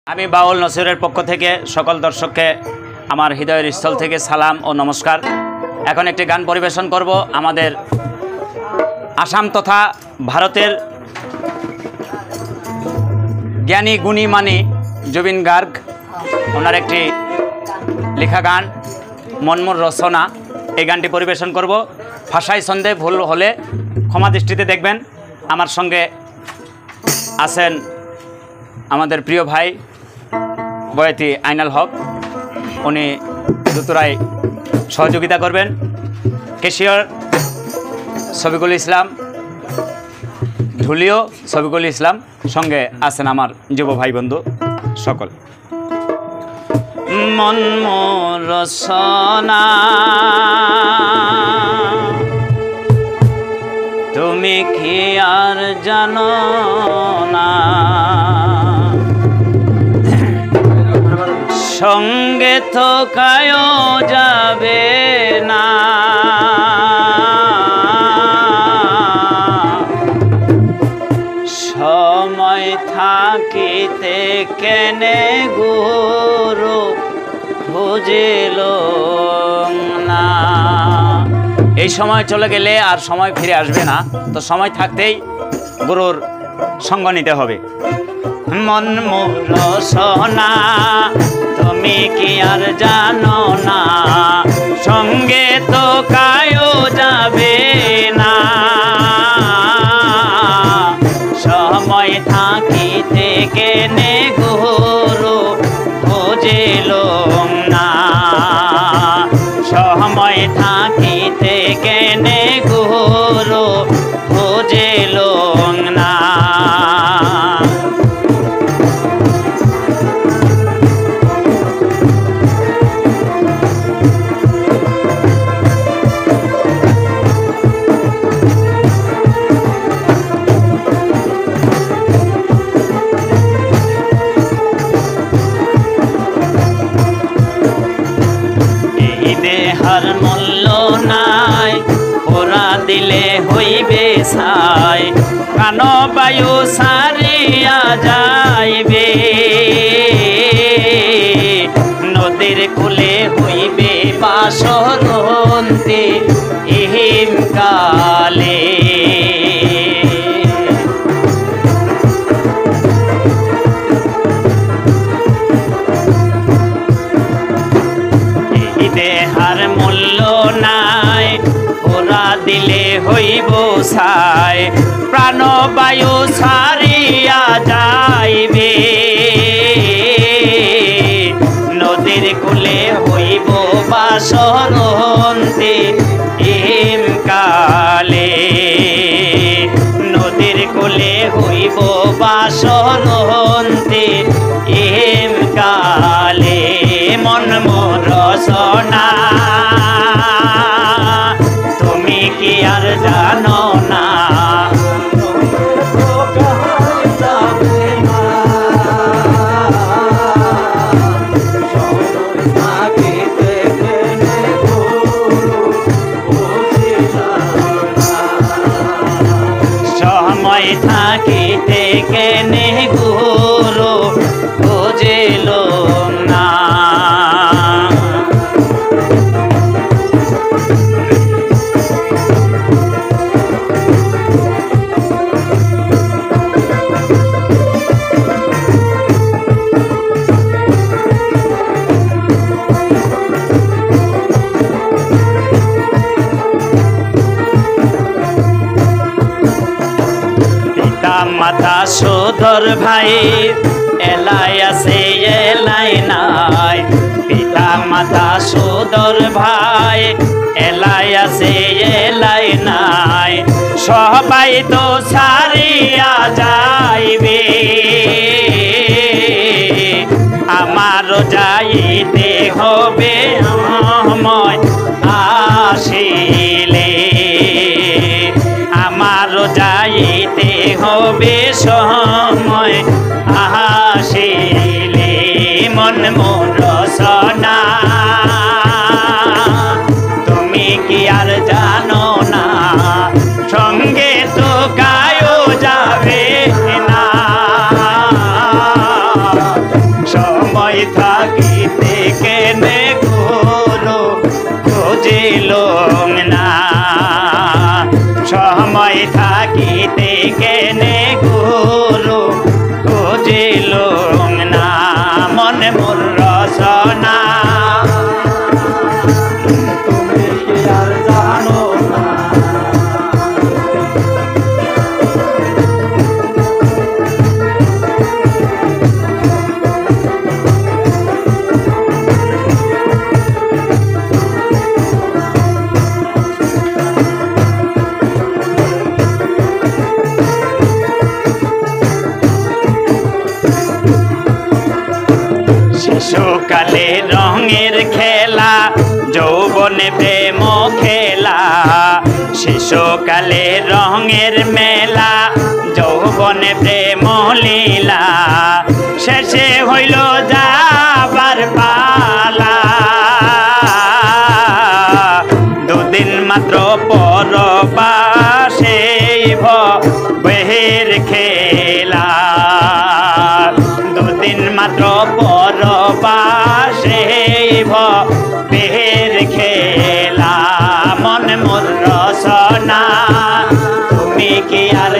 আমি বাউল নসিরের পক্ষ থেকে সকল দর্শককে আমার হৃদয়ের স্থল থেকে সালাম ও নমস্কার। এখন একটি গান পরিবেশন করব আমাদের আসাম তথা ভারতের জ্ঞানী গুণী মানি জুবিন গার্গ ওনার একটি লেখা গান মনমোর রচনা। এই গানটি পরিবেশন করব। ভাষায় সন্দেহ ভুল হলে ক্ষমা দৃষ্টিতে দেখবেন। আমার সঙ্গে আছেন আমাদের প্রিয় ভাই বয়াতি আইনাল হক, উনি দুতুরায় সহযোগিতা করবেন। কেশিয়র শফিকুল ইসলাম, ঢুলিও শফিকুল ইসলাম, সঙ্গে আছেন আমার যুব ভাই বন্ধু সকল। মনমোর রচনা তুমি কি আর জানো না, সঙ্গে তো কায়ও যাবে না, সময় থাকিতে কেনে গুরু বুঝিল না। এই সময় চলে গেলে আর সময় ফিরে আসবে না, তো সময় থাকতেই গুরুর সঙ্গ নিতে হবে। মনমোর রচনা তুমি কি আর জানো না, সঙ্গে তো কায়ও যাবে না, সময় থাকিতে কেনে গুরু বুঝিল না, সময় থাকিতে কেনে গুরু বুঝিল না। দেহার মূল্য নাই, ওরা দিলে হইবে ছাই, প্রাণ বায়ু সারিয়া যাইবে, নদীর কূলে হইবে বাসরন্তি ইহিম কালে, দেহার মূল্য নাই, ওরা দিলে হইব ছাই, প্রাণ বায়ু সারিয়া যাইবে, নদীর কূলে হইব বাসরন্তি ইহিম কালে, নদীর কূলে হইব বাসরন্তি ইহিম কালে। মনমোর রচনা তুমি কি আর জানো না, সময় থাকিতে কেনে গুরু বুঝিল না। মাতা সোদর ভাই এলাই আছে এলাই নাই, পিতা মাতা সোদর ভাই এলাই আছে এলাই নাই, সবাই তো ছাড়িয়া যাইবে, আমারও যাইতে হবে সময় আসিলে, আমারও যাইতে হবে সময় আসিলে। মনমোর রচনা তুমি কি আর জানো না, সঙ্গে তো কায়ও যাবে না, সময় থাকিতে কেনে গুরু খুঁজিলুম না, সময় থাকিতে কেনে গুরু খুঁজিলুম না, মন মোর রসনা তুমি কি আর জানো না। শিশুকালে রঙের খেলা, যৌবনে প্রেম খেলা, শিশুকালে রঙের মেলা, যৌবনে প্রেম লীলা, শেষে হইল যাবার পালা, দুদিন মাত্র পরবাসে ভবের খেলা, দুদিন মাত্র পরবাসে ভবের খেলা, মন মোর রসনা তুমি কি আর